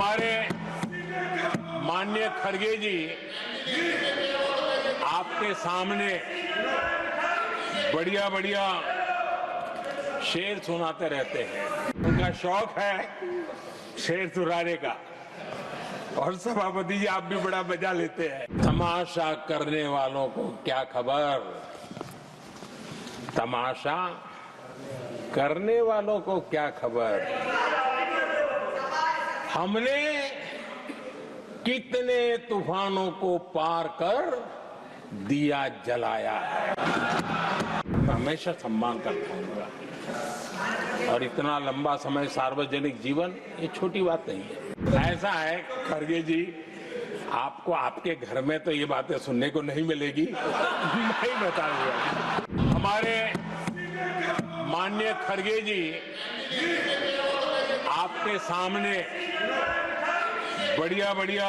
हमारे माननीय खड़गे जी आपके सामने बढ़िया बढ़िया शेर सुनाते रहते हैं। उनका शौक है शेर सुनाने का, और सभापति जी आप भी बड़ा मजा लेते हैं। तमाशा करने वालों को क्या खबर, तमाशा करने वालों को क्या खबर, हमने कितने तूफानों को पार कर दिया जलाया है। मैं हमेशा सम्मान करता हूँ, और इतना लंबा समय सार्वजनिक जीवन ये छोटी बात नहीं है। ऐसा है खड़गे जी, आपको आपके घर में तो ये बातें सुनने को नहीं मिलेगी, नहीं बताऊंगा। हमारे माननीय खड़गे जी आपके सामने बढ़िया बढ़िया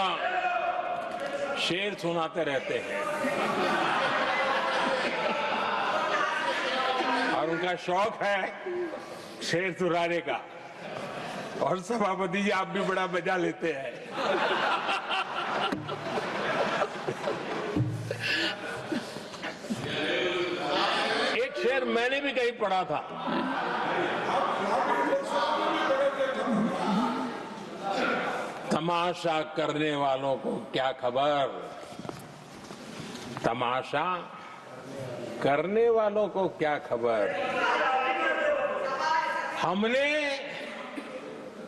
शेर सुनाते रहते हैं, और उनका शौक है शेर सुनाने का, और सभापति जी आप भी बड़ा मजा लेते हैं। एक शेर मैंने भी कहीं पढ़ा था, तमाशा करने वालों को क्या खबर, तमाशा करने वालों को क्या खबर, हमने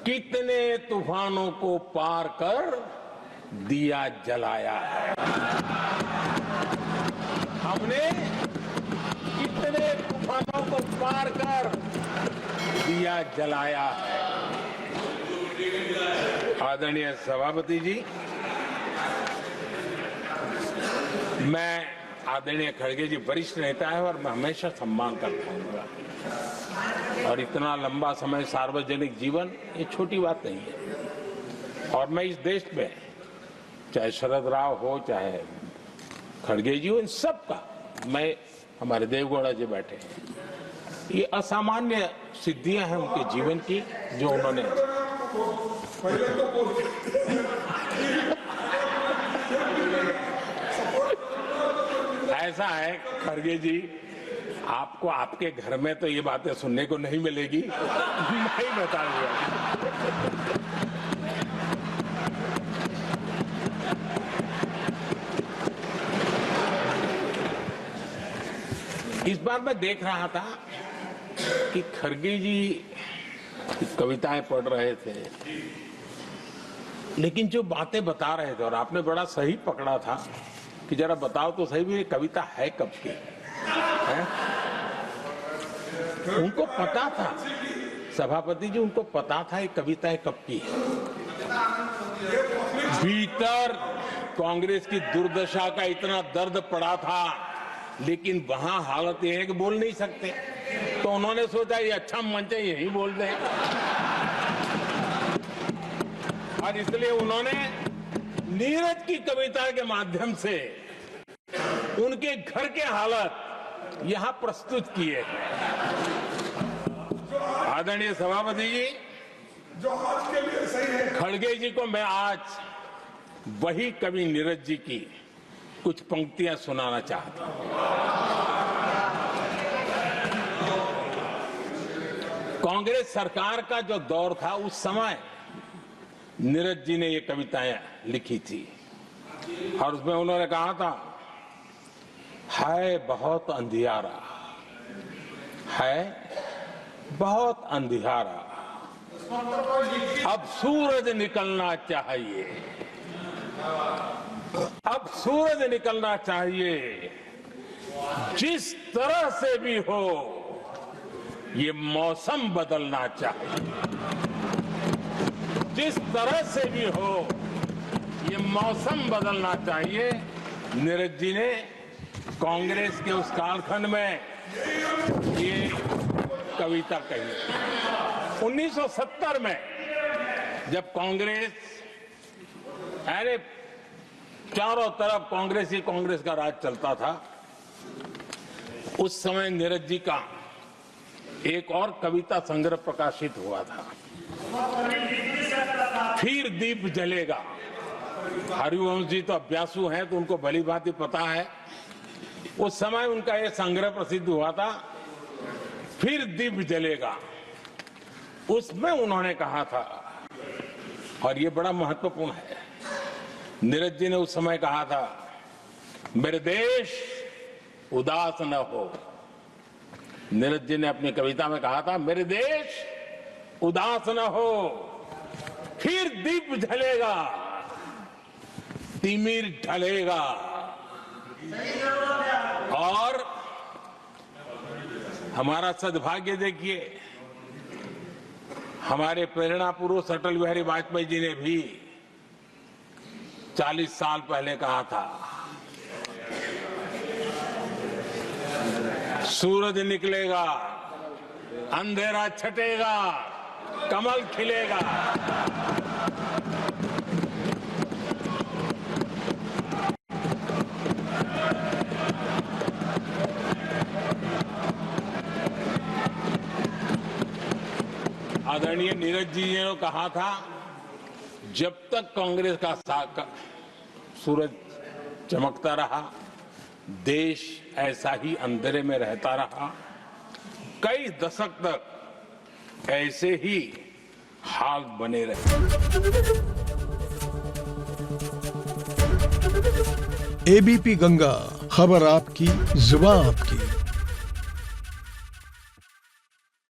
कितने तूफानों को पार कर दिया जलाया है। हमने कितने तूफानों को पार कर दिया जलाया है। आदरणीय सभापति जी, मैं आदरणीय खड़गे जी वरिष्ठ नेता है और मैं हमेशा सम्मान करता हूँ, और इतना लंबा समय सार्वजनिक जीवन ये छोटी बात नहीं है। और मैं इस देश में चाहे शरद राव हो चाहे खड़गे जी हो, इन सब का मैं, हमारे देवगौड़ा जी बैठे हैं, ये असामान्य सिद्धियां हैं उनके जीवन की जो उन्होंने ऐसा है खड़गे जी, आपको आपके घर में तो ये बातें सुनने को नहीं मिलेगी, नहीं बताऊंगा। इस बार मैं देख रहा था कि खड़गे जी कविताएं पढ़ रहे थे, लेकिन जो बातें बता रहे थे, और आपने बड़ा सही पकड़ा था कि जरा बताओ तो सही भी ये कविता है कब की है? उनको पता था, सभापति जी उनको पता था ये कविताएं कब की है। भीतर कांग्रेस की दुर्दशा का इतना दर्द पड़ा था, लेकिन वहां हालत यह है कि बोल नहीं सकते, तो उन्होंने सोचा ये अच्छा मंच है, यही बोल दें, और इसलिए उन्होंने नीरज की कविता के माध्यम से उनके घर के हालात यहां प्रस्तुत किए। आदरणीय सभापति जी, जो आज के लिए सही है, खड़गे जी को मैं आज वही कवि नीरज जी की कुछ पंक्तियां सुनाना चाहता हूं। कांग्रेस सरकार का जो दौर था उस समय नीरज जी ने ये कविताएं लिखी थी, और उसमें उन्होंने कहा था, है बहुत अंधियारा, है बहुत अंधियारा, अब सूरज निकलना चाहिए, अब सूरज निकलना चाहिए, जिस तरह से भी हो ये मौसम बदलना चाहिए, जिस तरह से भी हो ये मौसम बदलना चाहिए। नीरज जी ने कांग्रेस के उस कालखंड में ये कविता कही। 1970 में जब कांग्रेस, अरे चारों तरफ कांग्रेस ही कांग्रेस का राज चलता था, उस समय नीरज जी का एक और कविता संग्रह प्रकाशित हुआ था। फिर दीप जलेगा। हरिवंश जी तो अभ्यासु हैं तो उनको भली भांति पता है। उस समय उनका यह संग्रह प्रसिद्ध हुआ था, फिर दीप जलेगा। उसमें उन्होंने कहा था, और ये बड़ा महत्वपूर्ण है, नीरज जी ने उस समय कहा था, मेरे देश उदास न हो। नीरज जी ने अपनी कविता में कहा था, मेरे देश उदास न हो, फिर दीप जलेगा, तिमिर ढलेगा। और हमारा सद्भाग्य देखिए, हमारे प्रेरणा पुरुष अटल बिहारी वाजपेयी जी ने भी 40 साल पहले कहा था, सूरज निकलेगा, अंधेरा छटेगा, कमल खिलेगा। आदरणीय नीरज जी ने कहा था, जब तक कांग्रेस का सूरज चमकता रहा, देश ऐसा ही अंधेरे में रहता रहा। कई दशक तक ऐसे ही हाल बने रहे। एबीपी गंगा, खबर आपकी, जुबान आपकी।